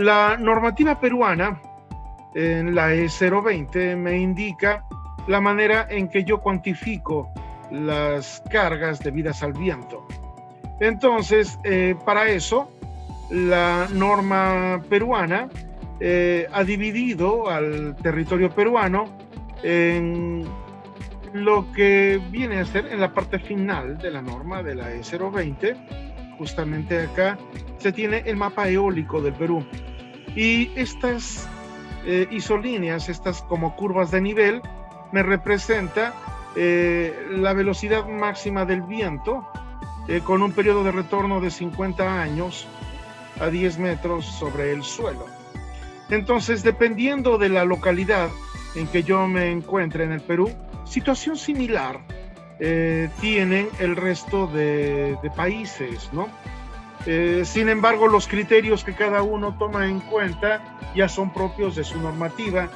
La normativa peruana en la E020 me indica la manera en que yo cuantifico las cargas debidas al viento. Entonces, para eso, la norma peruana ha dividido al territorio peruano en lo que viene a ser en la parte final de la norma de la E020. Justamente acá se tiene el mapa eólico del Perú. Y estas isolíneas, estas como curvas de nivel, me representa la velocidad máxima del viento con un periodo de retorno de 50 años a 10 metros sobre el suelo. Entonces, dependiendo de la localidad en que yo me encuentre en el Perú, situación similar tienen el resto de países, ¿no? Sin embargo, los criterios que cada uno toma en cuenta ya son propios de su normativa.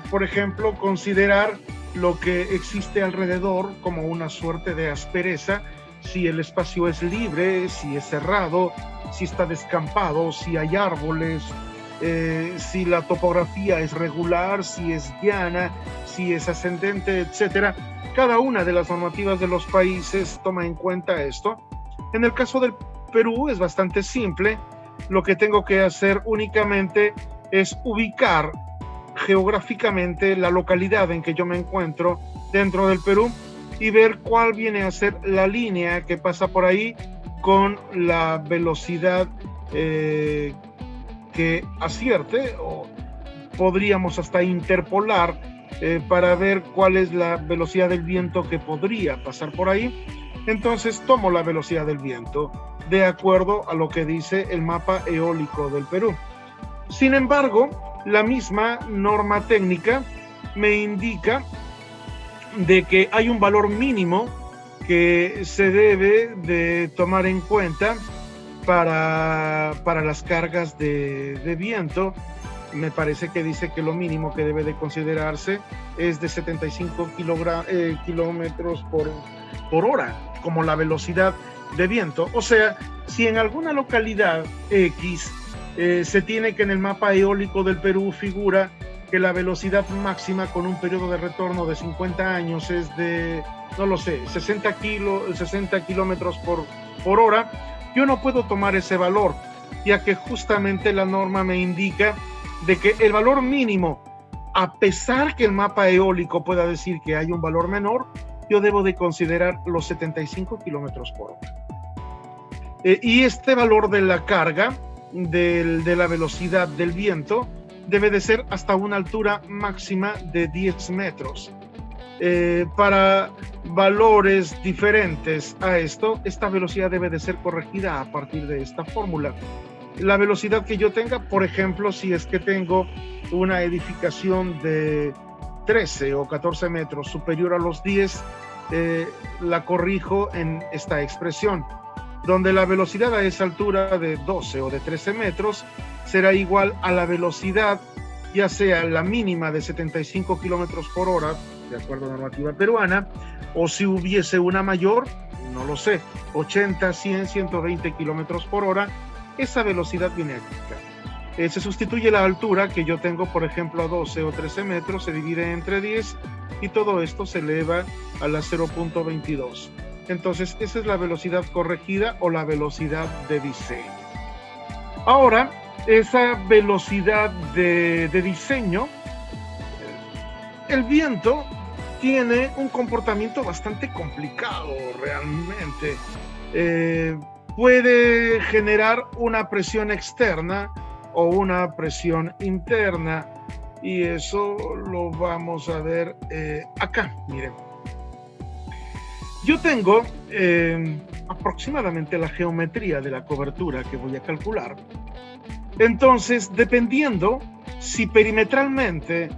Por ejemplo, considerar lo que existe alrededor como una suerte de aspereza, si el espacio es libre, si es cerrado, si está descampado, si hay árboles, si la topografía es regular, si es llana, si es ascendente, etc. Cada una de las normativas de los países toma en cuenta esto. En el caso del Perú es bastante simple. Lo que tengo que hacer únicamente es ubicar geográficamente la localidad en que yo me encuentro dentro del Perú y ver cuál viene a ser la línea que pasa por ahí con la velocidad que acierte, o podríamos hasta interpolar para ver cuál es la velocidad del viento que podría pasar por ahí. Entonces tomo la velocidad del viento de acuerdo a lo que dice el mapa eólico del Perú. Sin embargo, la misma norma técnica me indica de que hay un valor mínimo que se debe de tomar en cuenta para las cargas de viento. Me parece que dice que lo mínimo que debe de considerarse es de 75 kilómetros por hora, como la velocidad de viento. O sea, si en alguna localidad X se tiene que en el mapa eólico del Perú figura que la velocidad máxima con un periodo de retorno de 50 años es de, no lo sé, 60 kilómetros por hora, yo no puedo tomar ese valor, ya que justamente la norma me indica de que el valor mínimo, a pesar que el mapa eólico pueda decir que hay un valor menor, yo debo de considerar los 75 kilómetros por hora. Y este valor de la carga, de la velocidad del viento, debe de ser hasta una altura máxima de 10 metros. Para valores diferentes a esto, esta velocidad debe de ser corregida a partir de esta fórmula. La velocidad que yo tenga, por ejemplo, si es que tengo una edificación de 13 o 14 metros superior a los 10, la corrijo en esta expresión, donde la velocidad a esa altura de 12 o de 13 metros será igual a la velocidad, ya sea la mínima de 75 kilómetros por hora, de acuerdo a la normativa peruana, o si hubiese una mayor, no lo sé, 80, 100, 120 kilómetros por hora, esa velocidad viene aquí. Se sustituye la altura que yo tengo, por ejemplo, a 12 o 13 metros, se divide entre 10 y todo esto se eleva a la 0.22. Entonces, esa es la velocidad corregida o la velocidad de diseño. Ahora, esa velocidad de diseño, el viento tiene un comportamiento bastante complicado realmente. Puede generar una presión externa o una presión interna, y eso lo vamos a ver acá. Miren, yo tengo aproximadamente la geometría de la cobertura que voy a calcular. Entonces, dependiendo si perimetralmente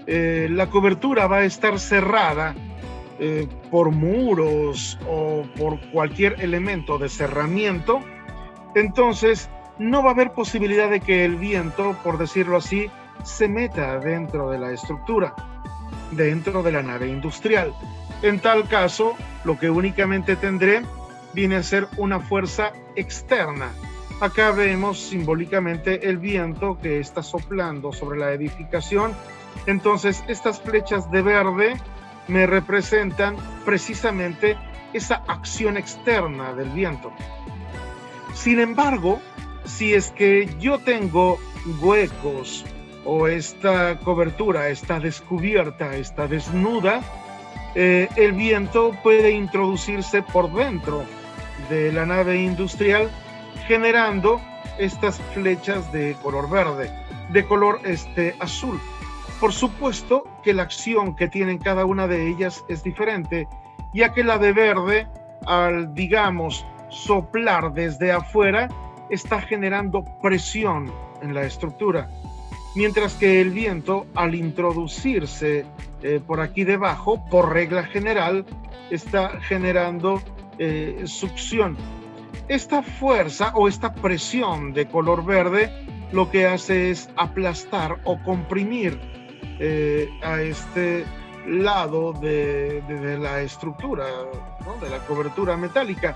la cobertura va a estar cerrada por muros o por cualquier elemento de cerramiento, entonces no va a haber posibilidad de que el viento, por decirlo así, se meta dentro de la estructura, dentro de la nave industrial. En tal caso, lo que únicamente tendré viene a ser una fuerza externa, Acá vemos simbólicamente el viento que está soplando sobre la edificación. Entonces, estas flechas de verde me representan precisamente esa acción externa del viento. Sin embargo, si es que yo tengo huecos o esta cobertura está descubierta, está desnuda, el viento puede introducirse por dentro de la nave industrial, generando estas flechas de color verde, de color azul. Por supuesto que la acción que tienen cada una de ellas es diferente, ya que la de verde, al, digamos, soplar desde afuera, está generando presión en la estructura, mientras que el viento, al introducirse por aquí debajo, por regla general, está generando succión. Esta fuerza o esta presión de color verde lo que hace es aplastar o comprimir a este lado de la estructura, ¿no? De la cobertura metálica,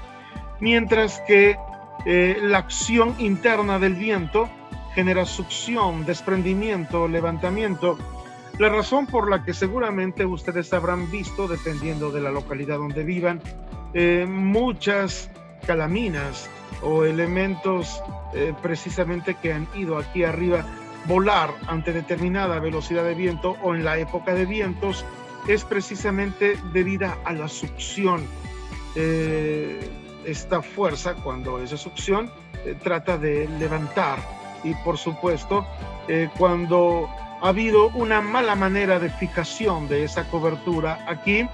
mientras que la acción interna del viento genera succión, desprendimiento, levantamiento. La razón por la que seguramente ustedes habrán visto, dependiendo de la localidad donde vivan, muchas calaminas o elementos precisamente que han ido aquí arriba volar ante determinada velocidad de viento o en la época de vientos, es precisamente debida a la succión. Esta fuerza, cuando es de succión, trata de levantar, y por supuesto cuando ha habido una mala manera de fijación de esa cobertura aquí,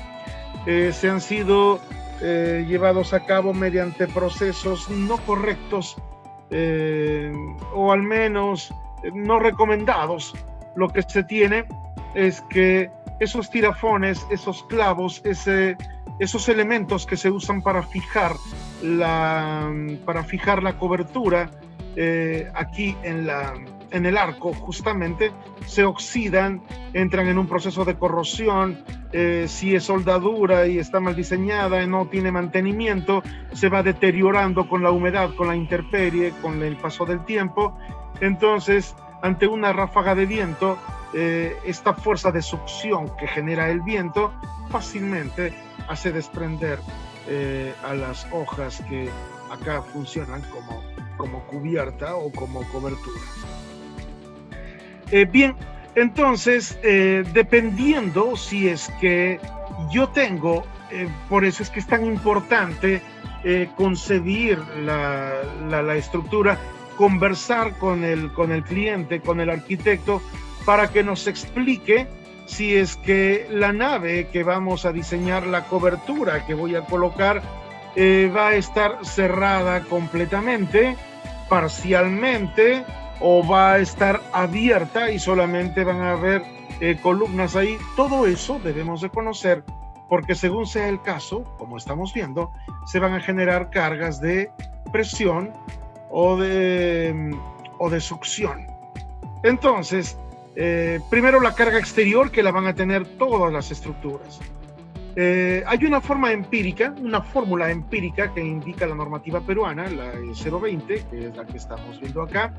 se han sido llevados a cabo mediante procesos no correctos o al menos no recomendados. Lo que se tiene es que esos tirafones, esos clavos, esos elementos que se usan para fijar la cobertura aquí en el arco, justamente se oxidan, entran en un proceso de corrosión. Si es soldadura y está mal diseñada y no tiene mantenimiento, se va deteriorando con la humedad, con la intemperie, con el paso del tiempo. Entonces, ante una ráfaga de viento, esta fuerza de succión que genera el viento fácilmente hace desprender a las hojas que acá funcionan como cubierta o como cobertura. Bien, entonces, dependiendo si es que yo tengo, por eso es que es tan importante concebir la estructura, conversar con el cliente, con el arquitecto, para que nos explique si es que la nave que vamos a diseñar, la cobertura que voy a colocar, va a estar cerrada completamente, parcialmente, o va a estar abierta y solamente van a haber columnas ahí. Todo eso debemos de conocer, porque según sea el caso, como estamos viendo, se van a generar cargas de presión o de succión. Entonces, primero la carga exterior, que la van a tener todas las estructuras. Hay una forma empírica, una fórmula empírica que indica la normativa peruana, la 020, que es la que estamos viendo acá,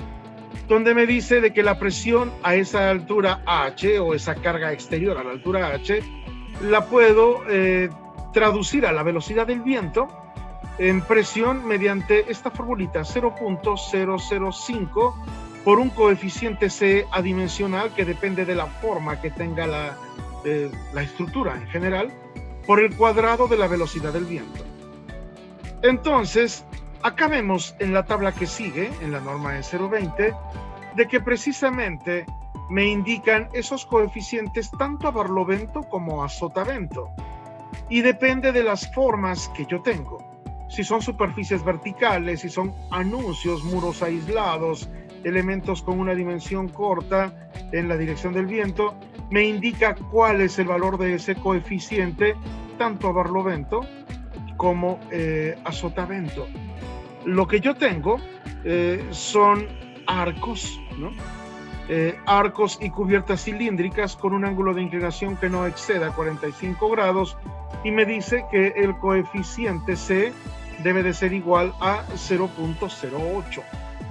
donde me dice de que la presión a esa altura H, o esa carga exterior a la altura H, la puedo traducir a la velocidad del viento en presión mediante esta formulita, 0.005 por un coeficiente C adimensional que depende de la forma que tenga la estructura en general, por el cuadrado de la velocidad del viento. Entonces, acá vemos en la tabla que sigue, en la norma de 020, de que precisamente me indican esos coeficientes tanto a barlovento como a sotavento, y depende de las formas que yo tengo. Si son superficies verticales, si son anuncios, muros aislados, elementos con una dimensión corta en la dirección del viento, me indica cuál es el valor de ese coeficiente tanto a barlovento como a sotavento. Lo que yo tengo son arcos, ¿no? Arcos y cubiertas cilíndricas con un ángulo de inclinación que no exceda 45 grados, y me dice que el coeficiente C debe de ser igual a 0.08,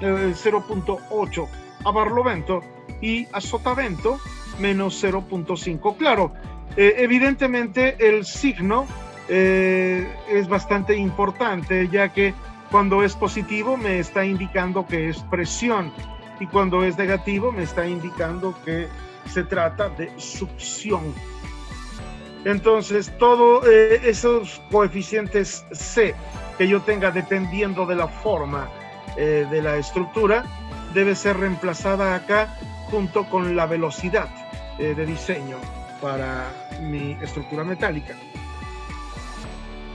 0.8 a barlovento y a sotavento menos 0.5. Claro, evidentemente el signo es bastante importante, ya que cuando es positivo me está indicando que es presión y cuando es negativo me está indicando que se trata de succión. Entonces, todos esos coeficientes C que yo tenga dependiendo de la forma de la estructura, debe ser reemplazada acá junto con la velocidad de diseño para mi estructura metálica.